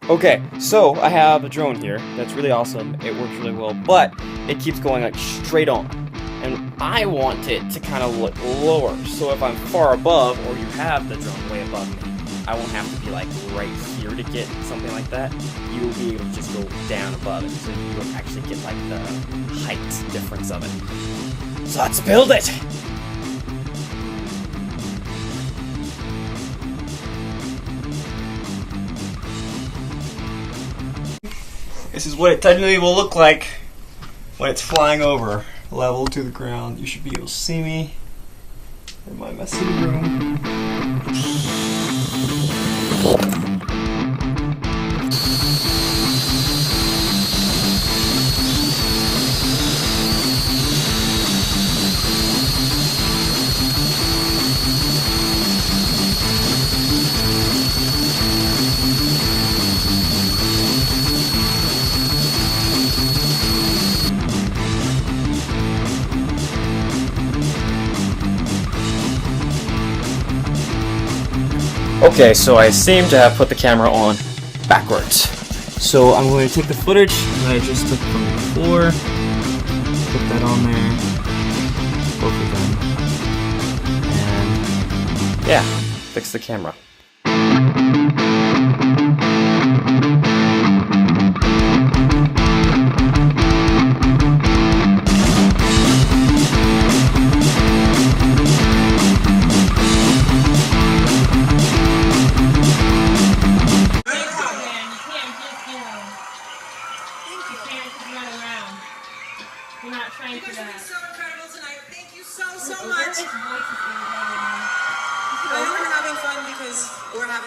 Okay, so I have a drone here that's really awesome. It works really well, but it keeps going like straight on. And I want it to kind of look lower. So if I'm far above, or you have the drone way above me, I won't have to be like right here to get something like that. You will be able to just go down above it, so you will actually get like the height difference of it. So let's build it! This is what it technically will look like when it's flying over level to the ground. You should be able to see me in my messy room. Okay, so I seem to have put the camera on backwards. So I'm going to take the footage that I just took from before, put that on there, both of them, and yeah, fix the camera.